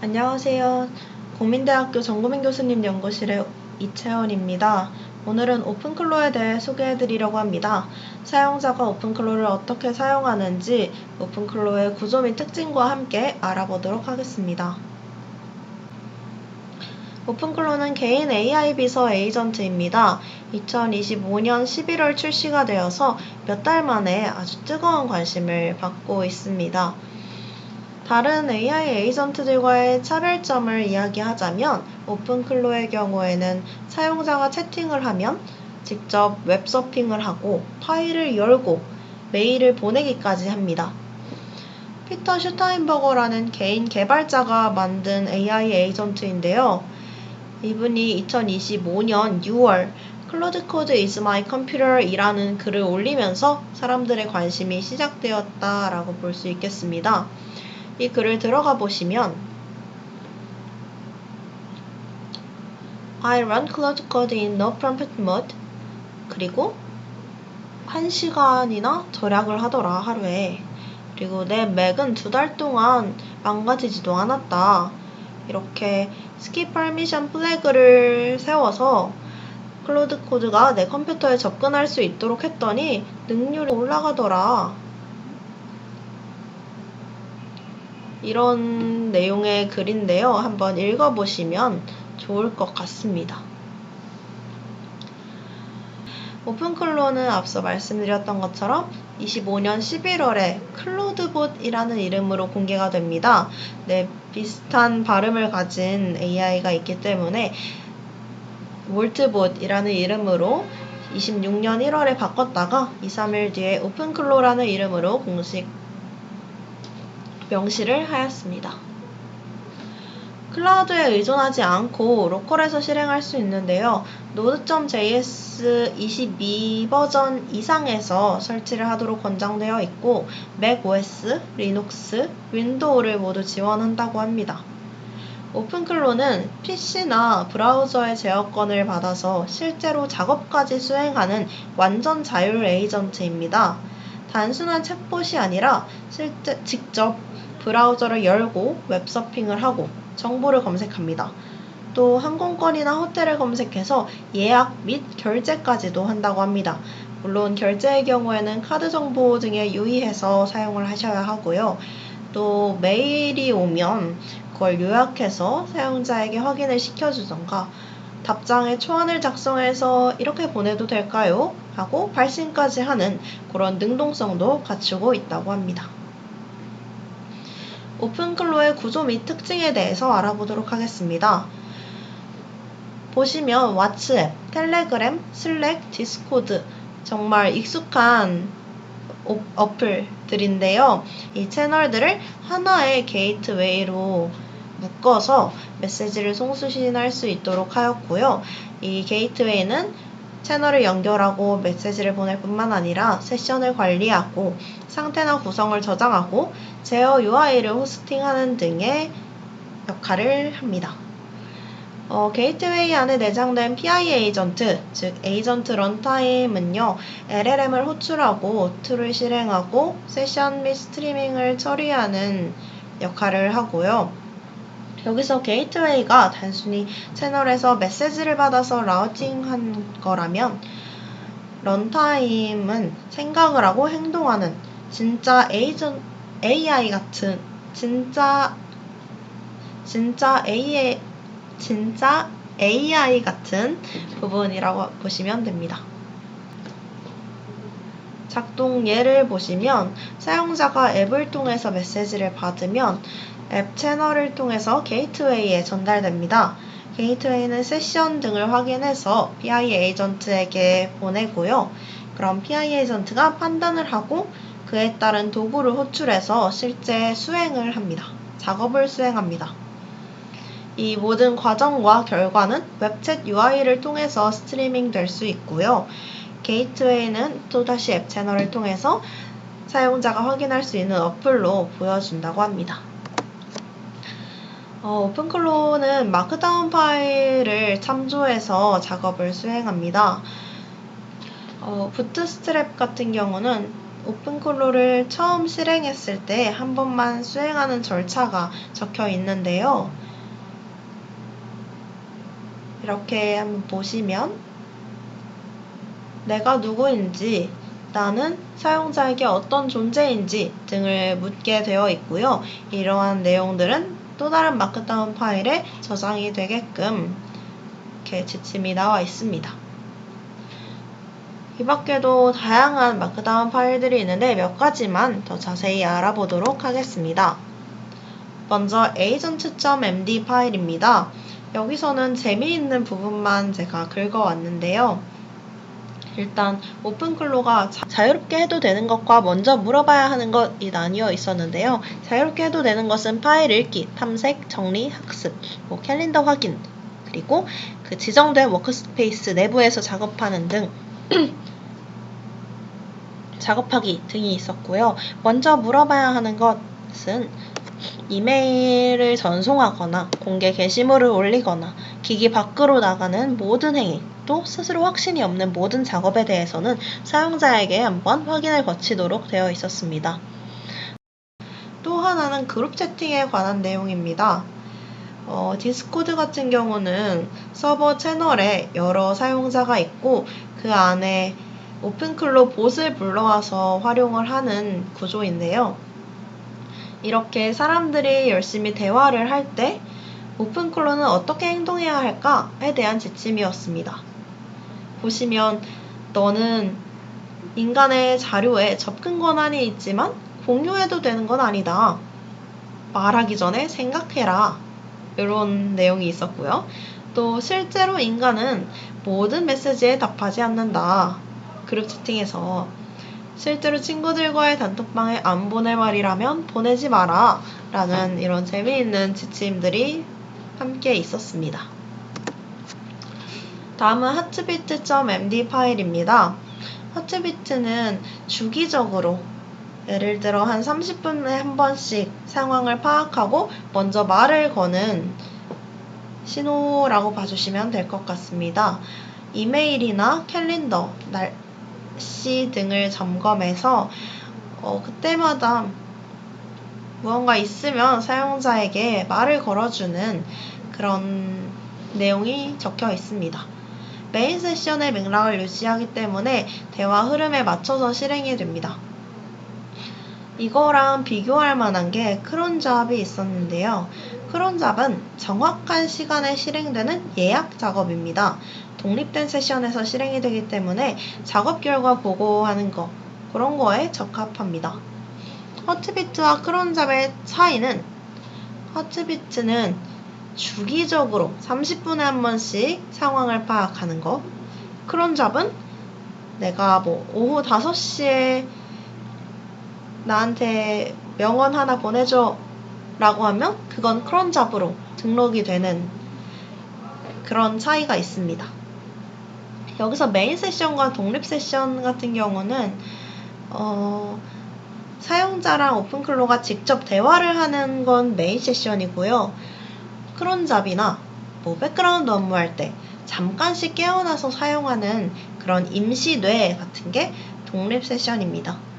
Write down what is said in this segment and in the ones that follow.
안녕하세요. 국민대학교 정구민 교수님 연구실의 이채원입니다. 오늘은 오픈클로에 대해 소개해드리려고 합니다. 사용자가 오픈클로를 어떻게 사용하는지 오픈클로의 구조 및 특징과 함께 알아보도록 하겠습니다. 오픈클로는 개인 AI 비서 에이전트입니다. 2025년 11월 출시가 되어서 몇 달 만에 아주 뜨거운 관심을 받고 있습니다. 다른 AI 에이전트들과의 차별점을 이야기하자면 오픈클로의 경우에는 사용자가 채팅을 하면 직접 웹서핑을 하고 파일을 열고 메일을 보내기까지 합니다. 피터 슈타인버거라는 개인 개발자가 만든 AI 에이전트인데요. 이분이 2025년 6월 클로드 코드 is my computer 이라는 글을 올리면서 사람들의 관심이 시작되었다라고 볼 수 있겠습니다. 이 글을 들어가 보시면 I run Cloud Code in no prompt mode 그리고 1시간이나 절약을 하더라 하루에. 그리고 내 맥은 2달 동안 망가지지도 않았다. 이렇게 skip permission 플래그를 세워서 클로드 코드가 내 컴퓨터에 접근할 수 있도록 했더니 능률이 올라가더라. 이런 내용의 글인데요. 한번 읽어보시면 좋을 것 같습니다. 오픈클로는 앞서 말씀드렸던 것처럼 25년 11월에 클로드봇이라는 이름으로 공개가 됩니다. 네, 비슷한 발음을 가진 AI가 있기 때문에 몰트봇이라는 이름으로 26년 1월에 바꿨다가 2-3일 뒤에 오픈클로라는 이름으로 공식 명시를 하였습니다. 클라우드에 의존하지 않고 로컬에서 실행할 수 있는데요. Node.js 22 버전 이상에서 설치를 하도록 권장되어 있고 macOS, 리눅스, 윈도우를 모두 지원한다고 합니다. 오픈클로는 PC나 브라우저의 제어권을 받아서 실제로 작업까지 수행하는 완전 자율 에이전트입니다. 단순한 챗봇이 아니라 직접 브라우저를 열고 웹서핑을 하고 정보를 검색합니다. 또 항공권이나 호텔을 검색해서 예약 및 결제까지도 한다고 합니다. 물론 결제의 경우에는 카드 정보 등에 유의해서 사용을 하셔야 하고요. 또 메일이 오면 그걸 요약해서 사용자에게 확인을 시켜주던가 답장에 초안을 작성해서 이렇게 보내도 될까요? 하고 발신까지 하는 그런 능동성도 갖추고 있다고 합니다. 오픈클로의 구조 및 특징에 대해서 알아보도록 하겠습니다. 보시면 왓츠앱, 텔레그램, 슬랙, 디스코드 정말 익숙한 어플들인데요. 이 채널들을 하나의 게이트웨이로 묶어서 메시지를 송수신할 수 있도록 하였고요. 이 게이트웨이는 채널을 연결하고 메시지를 보낼 뿐만 아니라 세션을 관리하고 상태나 구성을 저장하고 제어 UI를 호스팅하는 등의 역할을 합니다. 게이트웨이 안에 내장된 PI 에이전트, 즉 에이전트 런타임은요, LLM을 호출하고 툴을 실행하고 세션 및 스트리밍을 처리하는 역할을 하고요. 여기서 게이트웨이가 단순히 채널에서 메시지를 받아서 라우팅한 거라면 런타임은 생각을 하고 행동하는 진짜 AI 같은 진짜 AI 같은 부분이라고 보시면 됩니다. 작동 예를 보시면 사용자가 앱을 통해서 메시지를 받으면 앱 채널을 통해서 게이트웨이에 전달됩니다. 게이트웨이는 세션 등을 확인해서 PI 에이전트에게 보내고요. 그럼 PI 에이전트가 판단을 하고 그에 따른 도구를 호출해서 실제 수행을 합니다. 작업을 수행합니다. 이 모든 과정과 결과는 웹챗 UI를 통해서 스트리밍 될 수 있고요. 게이트웨이는 또다시 앱 채널을 통해서 사용자가 확인할 수 있는 어플로 보여준다고 합니다. 오픈클로는 마크다운 파일을 참조해서 작업을 수행합니다. 부트스트랩 같은 경우는 오픈클로를 처음 실행했을 때 한 번만 수행하는 절차가 적혀 있는데요. 이렇게 한번 보시면 내가 누구인지, 나는 사용자에게 어떤 존재인지 등을 묻게 되어 있고요. 이러한 내용들은 또 다른 마크다운 파일에 저장이 되게끔 이렇게 지침이 나와 있습니다. 이 밖에도 다양한 마크다운 파일들이 있는데 몇 가지만 더 자세히 알아보도록 하겠습니다. 먼저 agent.md 파일입니다. 여기서는 재미있는 부분만 제가 긁어왔는데요. 일단 오픈클로가 자유롭게 해도 되는 것과 먼저 물어봐야 하는 것이 나뉘어 있었는데요. 자유롭게 해도 되는 것은 파일 읽기, 탐색, 정리, 학습, 캘린더 확인, 그리고 그 지정된 워크스페이스 내부에서 작업하는 등 작업하기 등이 있었고요. 먼저 물어봐야 하는 것은 이메일을 전송하거나 공개 게시물을 올리거나 기기 밖으로 나가는 모든 행위, 또 스스로 확신이 없는 모든 작업에 대해서는 사용자에게 한번 확인을 거치도록 되어 있었습니다. 또 하나는 그룹 채팅에 관한 내용입니다. 디스코드 같은 경우는 서버 채널에 여러 사용자가 있고 그 안에 오픈클로 봇을 불러와서 활용을 하는 구조인데요. 이렇게 사람들이 열심히 대화를 할 때 오픈클로는 어떻게 행동해야 할까에 대한 지침이었습니다. 보시면 너는 인간의 자료에 접근 권한이 있지만 공유해도 되는 건 아니다. 말하기 전에 생각해라. 이런 내용이 있었고요. 또 실제로 인간은 모든 메시지에 답하지 않는다. 그룹 채팅에서 실제로 친구들과의 단톡방에 안 보낼 말이라면 보내지 마라 라는 이런 재미있는 지침들이 함께 있었습니다. 다음은 heartbeat.md 파일입니다. heartbeat는 주기적으로 예를 들어 한 30분에 한 번씩 상황을 파악하고 먼저 말을 거는 신호라고 봐주시면 될 것 같습니다. 이메일이나 캘린더, 날씨 등을 점검해서 그때마다 무언가 있으면 사용자에게 말을 걸어주는 그런 내용이 적혀 있습니다. 메인 세션의 맥락을 유지하기 때문에 대화 흐름에 맞춰서 실행이 됩니다. 이거랑 비교할 만한 게 크론잡이 있었는데요. 크론잡은 정확한 시간에 실행되는 예약 작업입니다. 독립된 세션에서 실행이 되기 때문에 작업 결과 보고하는 거, 그런 거에 적합합니다. 하트비트와 크론잡의 차이는 하트비트는 주기적으로 30분에 한 번씩 상황을 파악하는 거, 크론잡은 내가 오후 5시에 나한테 명언 하나 보내줘 라고 하면 그건 크론잡으로 등록이 되는 그런 차이가 있습니다. 여기서 메인 세션과 독립 세션 같은 경우는 사용자랑 오픈클로가 직접 대화를 하는 건 메인 세션이고요. 크론잡이나 백그라운드 업무할 때 잠깐씩 깨어나서 사용하는 그런 임시 뇌 같은 게 독립 세션입니다.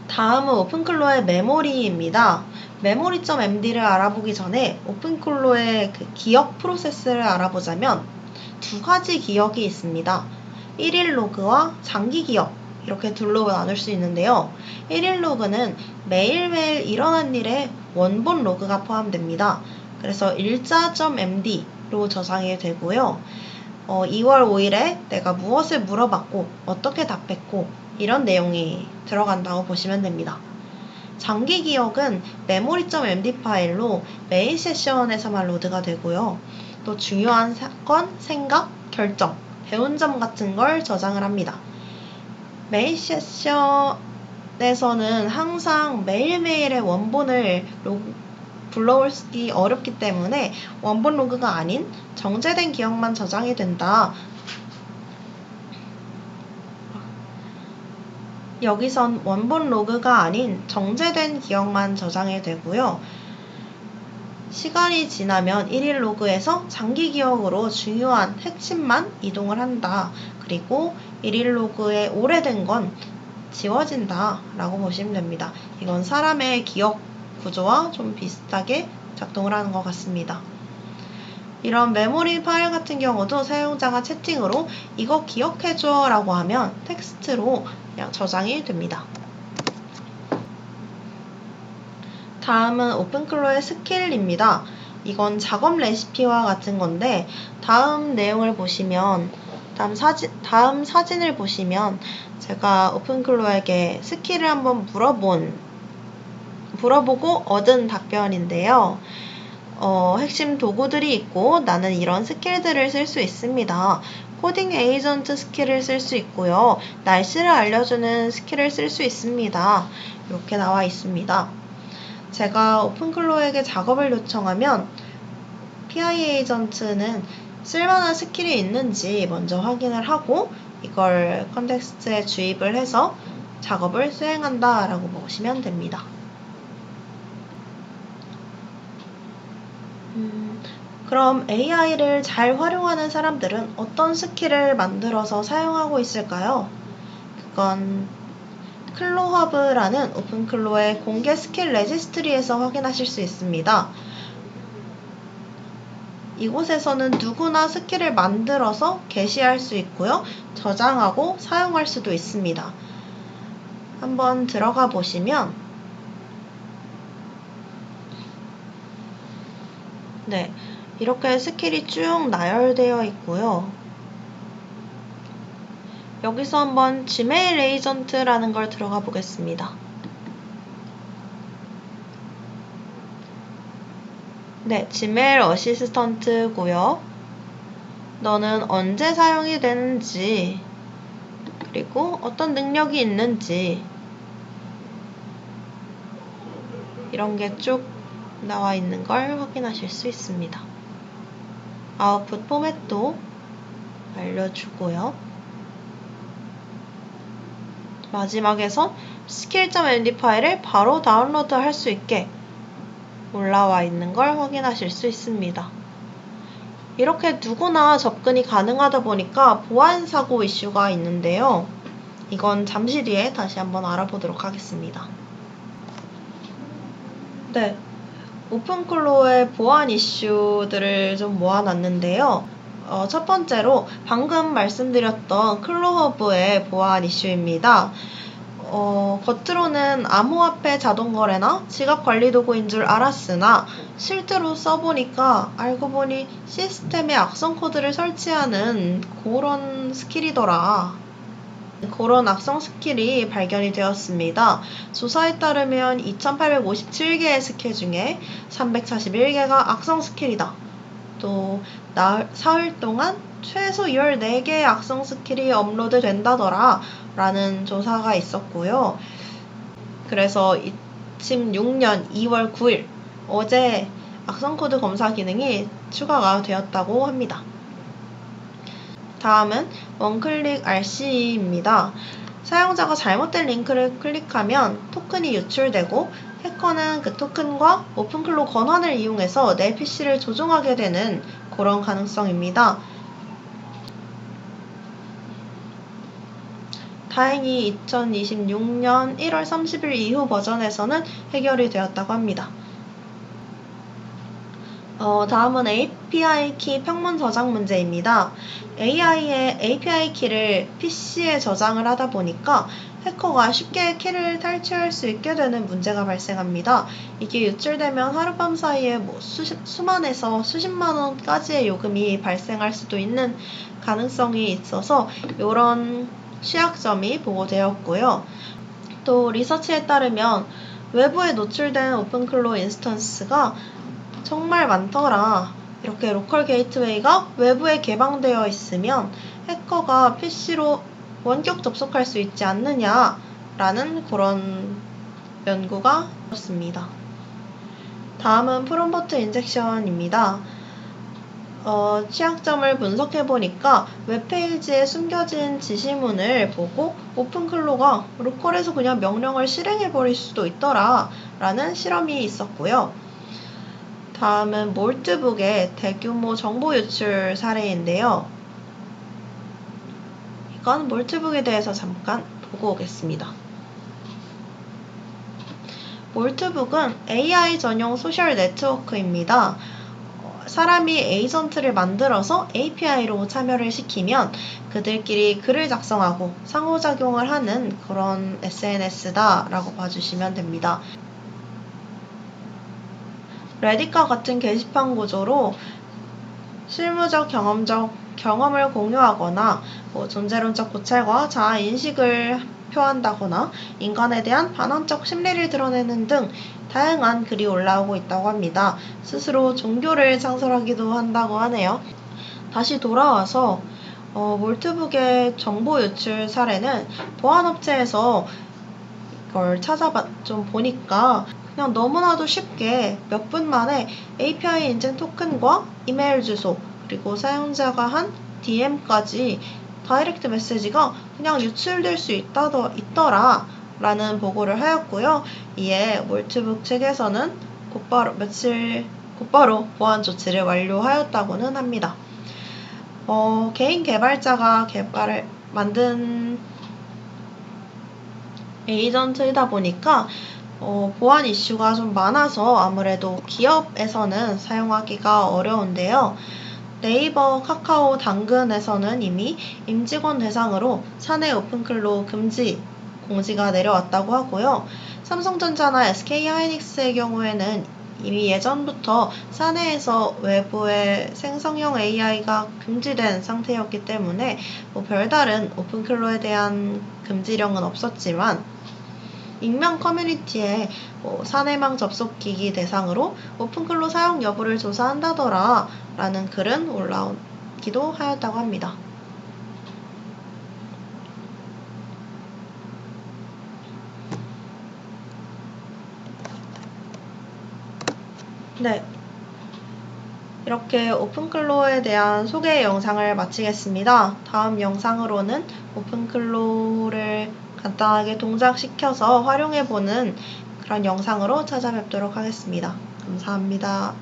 다음은 오픈클로의 메모리입니다. memory.md를 알아보기 전에 오픈클로의 그 기억 프로세스를 알아보자면 두 가지 기억이 있습니다. 1일 로그와 장기 기억, 이렇게 둘로 나눌 수 있는데요. 1일 로그는 매일매일 일어난 일의 원본 로그가 포함됩니다. 그래서 일자.md로 저장이 되고요. 2월 5일에 내가 무엇을 물어봤고 어떻게 답했고 이런 내용이 들어간다고 보시면 됩니다. 장기 기억은 memory.md 파일로 메인 세션에서만 로드가 되고요. 또 중요한 사건, 생각, 결정, 배운 점 같은 걸 저장을 합니다. 메인 세션에서는 항상 매일매일의 원본을 불러오기 어렵기 때문에 원본 로그가 아닌 정제된 기억만 저장이 된다. 여기선 원본 로그가 아닌 정제된 기억만 저장이 되고요. 시간이 지나면 1일 로그에서 장기 기억으로 중요한 핵심만 이동을 한다. 그리고 1일 로그에 오래된 건 지워진다 라고 보시면 됩니다. 이건 사람의 기억 구조와 좀 비슷하게 작동을 하는 것 같습니다. 이런 메모리 파일 같은 경우도 사용자가 채팅으로 이거 기억해줘 라고 하면 텍스트로 그냥 저장이 됩니다. 다음은 오픈클로의 스킬입니다. 이건 작업 레시피와 같은 건데 다음 내용을 보시면 다음 사진을 보시면 제가 오픈클로에게 스킬을 한번 물어보고 얻은 답변인데요. 핵심 도구들이 있고 나는 이런 스킬들을 쓸 수 있습니다. 코딩 에이전트 스킬을 쓸 수 있고요. 날씨를 알려주는 스킬을 쓸 수 있습니다. 이렇게 나와 있습니다. 제가 오픈클로에게 작업을 요청하면 PI 에이전트는 쓸만한 스킬이 있는지 먼저 확인을 하고 이걸 컨텍스트에 주입을 해서 작업을 수행한다 라고 보시면 됩니다. 그럼 AI를 잘 활용하는 사람들은 어떤 스킬을 만들어서 사용하고 있을까요? 그건 클로허브라는 오픈클로의 공개 스킬 레지스트리에서 확인하실 수 있습니다. 이곳에서는 누구나 스킬을 만들어서 게시할 수 있고요. 저장하고 사용할 수도 있습니다. 한번 들어가 보시면 네, 이렇게 스킬이 쭉 나열되어 있고요. 여기서 한번 지메일 에이전트라는 걸 들어가 보겠습니다. 네, 지메일 어시스턴트고요. 너는 언제 사용이 되는지 그리고 어떤 능력이 있는지 이런 게 쭉 나와 있는 걸 확인하실 수 있습니다. 아웃풋 포맷도 알려주고요. 마지막에서 skill.md 파일을 바로 다운로드 할 수 있게 올라와 있는 걸 확인하실 수 있습니다. 이렇게 누구나 접근이 가능하다 보니까 보안 사고 이슈가 있는데요. 이건 잠시 뒤에 다시 한번 알아보도록 하겠습니다. 네, 오픈클로의 보안 이슈들을 좀 모아놨는데요. 첫 번째로 방금 말씀드렸던 클로허브의 보안 이슈입니다. 겉으로는 암호화폐 자동거래나 지갑관리도구인 줄 알았으나 실제로 써보니까 알고 보니 시스템에 악성 코드를 설치하는 그런 스킬이더라. 그런 악성 스킬이 발견이 되었습니다. 조사에 따르면 2857개의 스킬 중에 341개가 악성 스킬이다. 또 사흘 동안 최소 14개의 악성 스킬이 업로드 된다더라 라는 조사가 있었고요. 그래서 2016년 2월 9일 어제 악성 코드 검사 기능이 추가가 되었다고 합니다. 다음은 원클릭 RC입니다. 사용자가 잘못된 링크를 클릭하면 토큰이 유출되고 해커는 그 토큰과 오픈클로 권한을 이용해서 내 PC를 조종하게 되는 그런 가능성입니다. 다행히 2026년 1월 30일 이후 버전에서는 해결이 되었다고 합니다. 다음은 API 키 평문 저장 문제입니다. AI의 API 키를 PC에 저장을 하다 보니까 해커가 쉽게 키를 탈취할 수 있게 되는 문제가 발생합니다. 이게 유출되면 하룻밤 사이에 수만에서 수십만 원까지의 요금이 발생할 수도 있는 가능성이 있어서 이런 취약점이 보고되었고요. 또 리서치에 따르면 외부에 노출된 오픈클로 인스턴스가 정말 많더라. 이렇게 로컬 게이트웨이가 외부에 개방되어 있으면 해커가 PC로 원격 접속할 수 있지 않느냐라는 그런 연구가 있었습니다. 다음은 프롬버트 인젝션입니다. 취약점을 분석해보니까 웹페이지에 숨겨진 지시문을 보고 오픈클로가 로컬에서 그냥 명령을 실행해버릴 수도 있더라 라는 실험이 있었고요. 다음은 몰트북의 대규모 정보 유출 사례인데요. 이건 몰트북에 대해서 잠깐 보고 오겠습니다. 몰트북은 AI 전용 소셜 네트워크입니다. 사람이 에이전트를 만들어서 API로 참여를 시키면 그들끼리 글을 작성하고 상호작용을 하는 그런 SNS다 라고 봐주시면 됩니다. 레딧과 같은 게시판 구조로 실무적 경험을 공유하거나 존재론적 고찰과 자아 인식을 표한다거나 인간에 대한 반항적 심리를 드러내는 등 다양한 글이 올라오고 있다고 합니다. 스스로 종교를 창설하기도 한다고 하네요. 다시 돌아와서 몰트북의 정보 유출 사례는 보안업체에서 이걸 좀 보니까 그냥 너무나도 쉽게 몇 분 만에 API 인증 토큰과 이메일 주소 그리고 사용자가 한 DM까지 다이렉트 메시지가 그냥 유출될 수 있더라 라는 보고를 하였고요. 이에 몰트북 측에서는 곧바로 보안 조치를 완료하였다고는 합니다. 개인 개발자가 만든 에이전트이다 보니까 보안 이슈가 좀 많아서 아무래도 기업에서는 사용하기가 어려운데요. 네이버, 카카오, 당근에서는 이미 임직원 대상으로 사내 오픈클로 금지 공지가 내려왔다고 하고요. 삼성전자나 SK하이닉스의 경우에는 이미 예전부터 사내에서 외부의 생성형 AI가 금지된 상태였기 때문에 별다른 오픈클로에 대한 금지령은 없었지만 익명 커뮤니티에 사내망 접속기기 대상으로 오픈클로 사용 여부를 조사한다더라 라는 글은 올라오기도 하였다고 합니다. 네, 이렇게 오픈클로에 대한 소개 영상을 마치겠습니다. 다음 영상으로는 오픈클로를 간단하게 동작시켜서 활용해보는 그런 영상으로 찾아뵙도록 하겠습니다. 감사합니다.